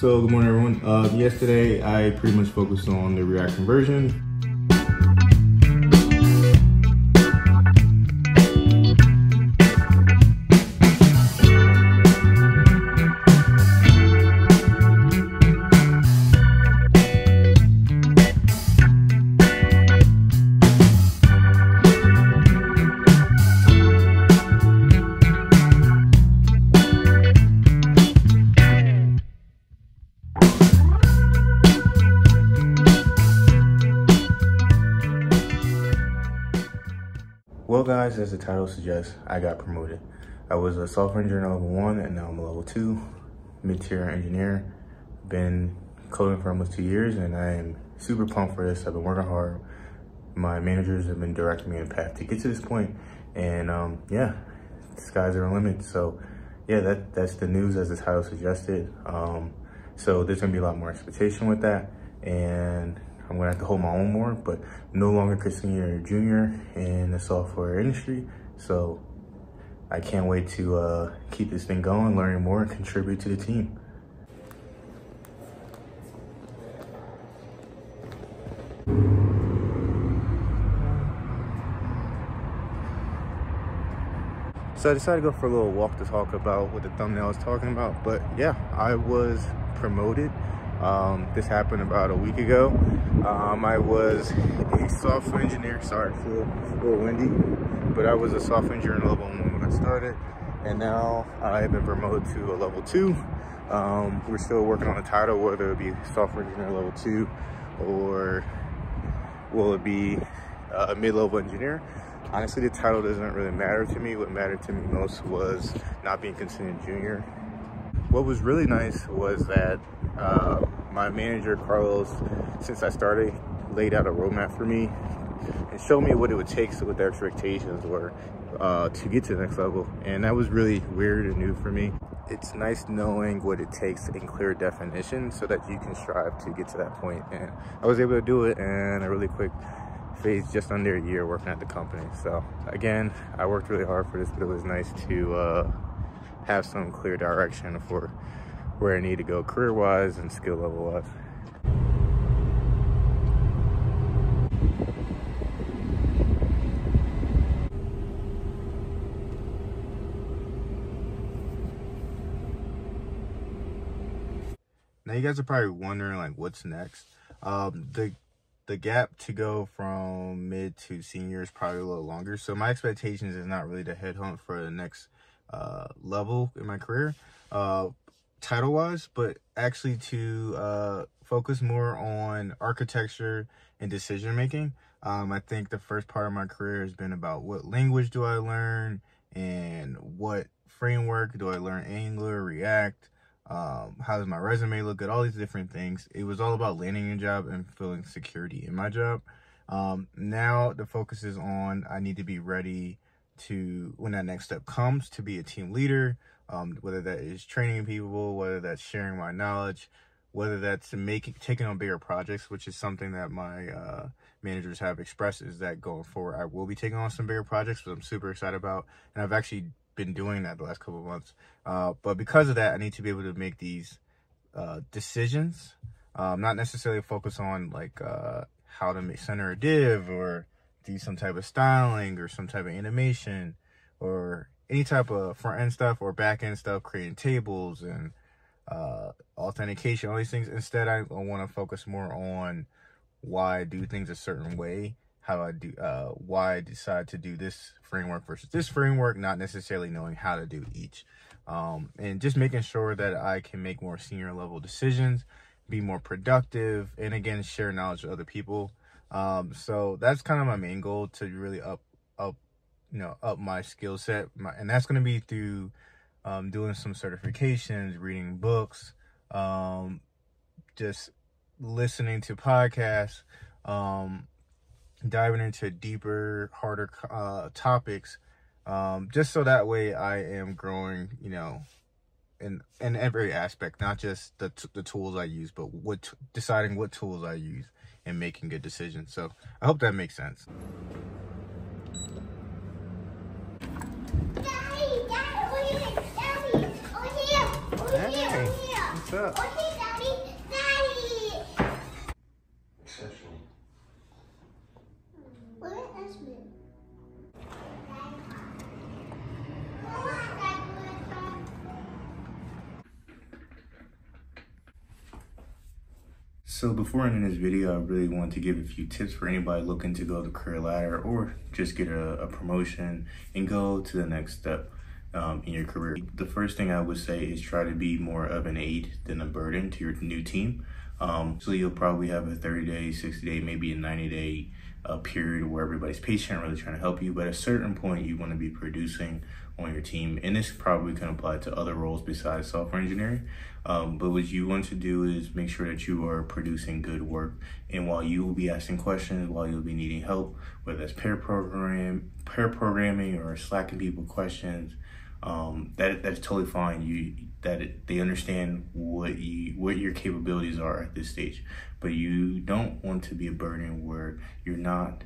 So good morning, everyone. Yesterday, I pretty much focused on the React conversion. Well guys, as the title suggests, I got promoted. I was a software engineer level 1 and now I'm a level 2 mid-tier engineer. Been coding for almost 2 years and I am super pumped for this. I've been working hard. My managers have been directing me in a path to get to this point, and yeah, the skies are the limit. So yeah, that's the news as the title suggested. So there's gonna be a lot more expectation with that, and I'm gonna have to hold my own more, but no longer considered a junior in the software industry. So I can't wait to keep this thing going, learning more, and contribute to the team. So I decided to go for a little walk to talk about what the thumbnail is talking about. But yeah, I was promoted. This happened about a week ago. I was a software engineer. Sorry, it's a little windy, but I was a software engineer in level 1 when I started, and now I've been promoted to a level 2. We're still working on the title, whether it be software engineer level 2 or will it be a mid-level engineer. Honestly, the title doesn't really matter to me. What mattered to me most was not being considered junior. What was really nice was that my manager, Carlos, since I started, laid out a roadmap for me and showed me what it would take, so what their expectations were to get to the next level. And that was really weird and new for me. It's nice knowing what it takes in clear definition so that you can strive to get to that point. And I was able to do it in a really quick phase, just under a year working at the company. So again, I worked really hard for this, but it was nice to have some clear direction for where I need to go career-wise and skill level-wise. Now you guys are probably wondering, like, what's next? The gap to go from mid to senior is probably a little longer. So my expectations is not really to headhunt for the next level in my career, title wise, but actually to focus more on architecture and decision making. I think the first part of my career has been about what language do I learn and what framework do I learn, Angular, React, how does my resume look good, all these different things. It was all about landing a job and feeling security in my job. Now the focus is on, I need to be ready to, when that next step comes, to be a team leader, whether that is training people, whether that's sharing my knowledge, whether that's taking on bigger projects, which is something that my managers have expressed, is that going forward I will be taking on some bigger projects, which I'm super excited about, and I've actually been doing that the last couple of months. But because of that, I need to be able to make these decisions, not necessarily focus on like how to center a div or do some type of styling or some type of animation or any type of front-end stuff or back-end stuff, creating tables and authentication, all these things. Instead, I want to focus more on why I do things a certain way, how I do, why I decide to do this framework versus this framework, not necessarily knowing how to do each. And just making sure that I can make more senior level decisions, be more productive, and again, share knowledge with other people. So that's kind of my main goal, to really up my skill set. And that's going to be through doing some certifications, reading books, just listening to podcasts, diving into deeper, harder topics, just so that way I am growing, in every aspect, not just the tools I use, but deciding what tools I use and making good decisions. So I hope that makes sense. Hey, what's up? So before ending this video, I really want to give a few tips for anybody looking to go the career ladder or just get a promotion and go to the next step in your career. The first thing I would say is try to be more of an aid than a burden to your new team. So you'll probably have a 30-day, 60-day, maybe a 90-day period where everybody's patient, really trying to help you. But at a certain point, you want to be producing on your team. And this probably can apply to other roles besides software engineering. But what you want to do is make sure that you are producing good work. And while you will be asking questions, while you'll be needing help, whether that's pair programming or slacking people questions, that's totally fine. They understand what your capabilities are at this stage, but you don't want to be a burden where you're not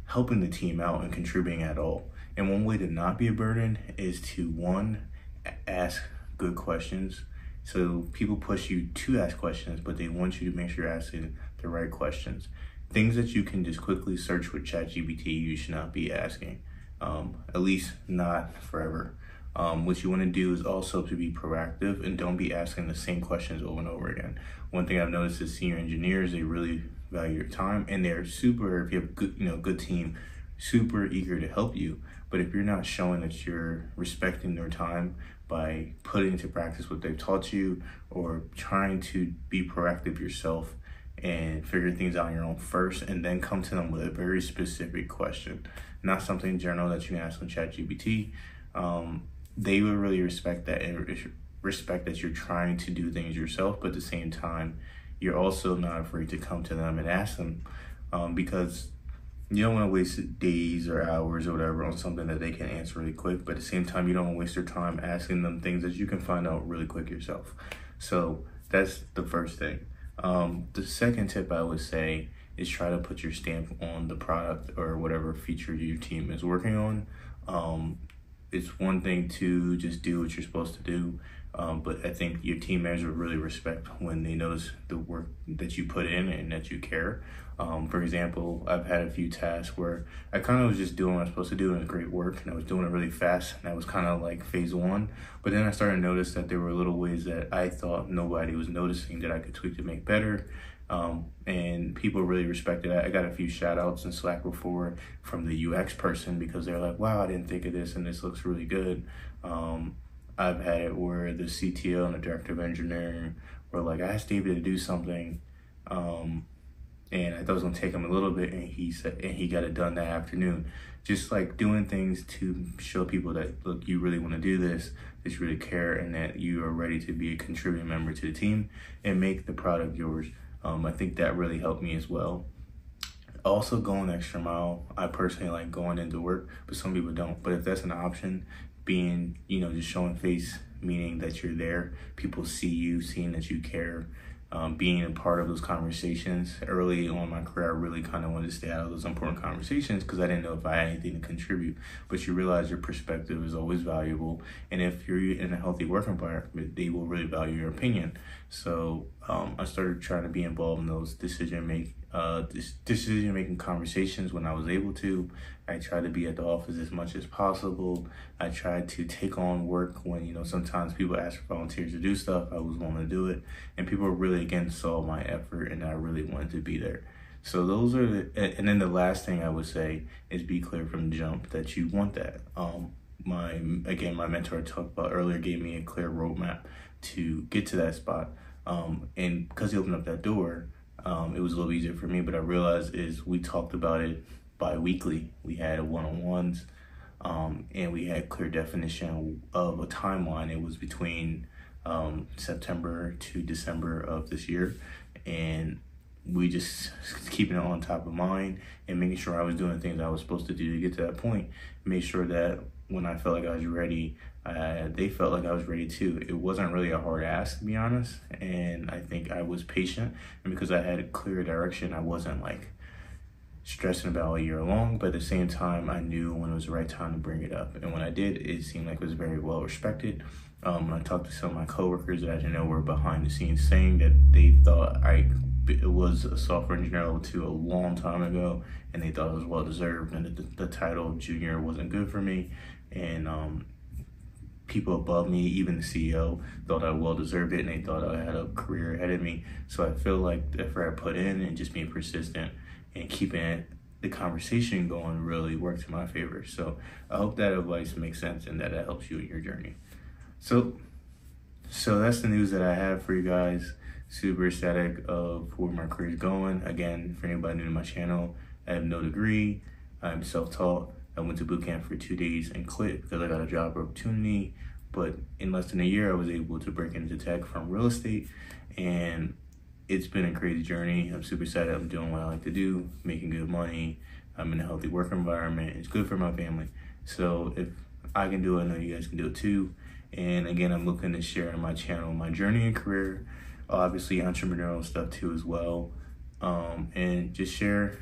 helping the team out and contributing at all. And one way to not be a burden is to, one, ask good questions. So people push you to ask questions, but they want you to make sure you're asking the right questions. Things that you can just quickly search with ChatGPT, you should not be asking, at least not forever. What you want to do is also to be proactive and don't be asking the same questions over and over again. One thing I've noticed is senior engineers, they really value your time, and they're super, if you have good team, super eager to help you. But if you're not showing that you're respecting their time by putting into practice what they've taught you, or trying to be proactive yourself and figure things out on your own first, and then come to them with a very specific question, not something general that you can ask on ChatGPT, they will really respect that, and respect that you're trying to do things yourself, but at the same time, you're also not afraid to come to them and ask them, because you don't want to waste days or hours or whatever on something that they can answer really quick, but at the same time, you don't want to waste your time asking them things that you can find out really quick yourself. So that's the first thing. The second tip I would say is try to put your stamp on the product or whatever feature your team is working on. It's one thing to just do what you're supposed to do, but I think your team members will really respect when they notice the work that you put in and that you care. For example, I've had a few tasks where I kind of was just doing what I was supposed to do, and it was great work, and I was doing it really fast, and that was kind of like phase one. But then I started to notice that there were little ways that I thought nobody was noticing that I could tweak to make better. And people really respected it. I got a few shout outs in Slack before from the UX person because they're like, wow, I didn't think of this, and this looks really good. I've had it where the CTO and the director of engineering were like, I asked David to do something, and I thought it was gonna take him a little bit, and he got it done that afternoon. Just like doing things to show people that, look, you really wanna do this, that you really care, and that you are ready to be a contributing member to the team and make the product yours. I think that really helped me as well. Also, going extra mile. I personally like going into work, but some people don't. But if that's an option, being, just showing face, meaning that you're there, people see you, seeing that you care, being a part of those conversations. Early on in my career, I really kind of wanted to stay out of those important conversations because I didn't know if I had anything to contribute. But you realize your perspective is always valuable. And if you're in a healthy work environment, they will really value your opinion. So I started trying to be involved in those decision-making conversations when I was able to. I tried to be at the office as much as possible. I tried to take on work when, sometimes people ask for volunteers to do stuff. I was willing to do it. And people really, again, saw my effort, and I really wanted to be there. So those are and then the last thing I would say is be clear from the jump that you want that. My mentor I talked about earlier gave me a clear roadmap to get to that spot. And because he opened up that door, it was a little easier for me, but I realized we talked about it bi-weekly. We had one-on-ones, and we had clear definition of a timeline. It was between September to December of this year, and we just keeping it on top of mind and making sure I was doing the things I was supposed to do to get to that point. Make sure that when I felt like I was ready, they felt like I was ready too. It wasn't really a hard ask, to be honest, and I think I was patient, and because I had a clear direction, I wasn't like stressing about all year long, but at the same time, I knew when it was the right time to bring it up, and when I did, it seemed like it was very well respected. When I talked to some of my coworkers that, were behind the scenes saying that they thought it was a software engineer level 2 a long time ago, and they thought it was well deserved, and the title of junior wasn't good for me, and people above me, even the CEO, thought I well deserved it, and they thought I had a career ahead of me. So I feel like the effort I put in and just being persistent and keeping the conversation going really worked in my favor. So I hope that advice makes sense and that it helps you in your journey. So that's the news that I have for you guys. Super ecstatic of where my career is going. Again, for anybody new to my channel, I have no degree. I'm self-taught. I went to boot camp for 2 days and quit because I got a job opportunity. But in less than a year, I was able to break into tech from real estate, and it's been a crazy journey. I'm super excited. I'm doing what I like to do, making good money. I'm in a healthy work environment. It's good for my family. So if I can do it, I know you guys can do it too. And again, I'm looking to share on my channel my journey and career, obviously entrepreneurial stuff too as well, and just share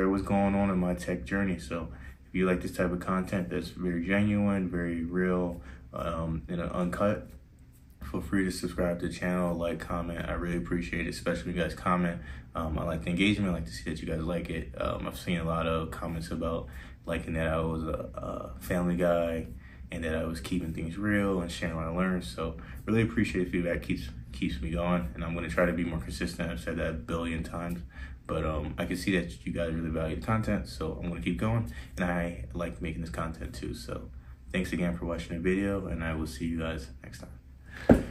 what's going on in my tech journey. So if you like this type of content that's very genuine, very real, and uncut, feel free to subscribe to the channel, like, comment. I really appreciate it, especially when you guys comment. I like the engagement. I like to see that you guys like it. I've seen a lot of comments about liking that I was a family guy and that I was keeping things real and sharing what I learned. So really appreciate the feedback. Keeps me going, and I'm going to try to be more consistent. I've said that 1 billion times, but I can see that you guys really value the content, so I'm going to keep going, and I like making this content too. So thanks again for watching the video, and I will see you guys next time.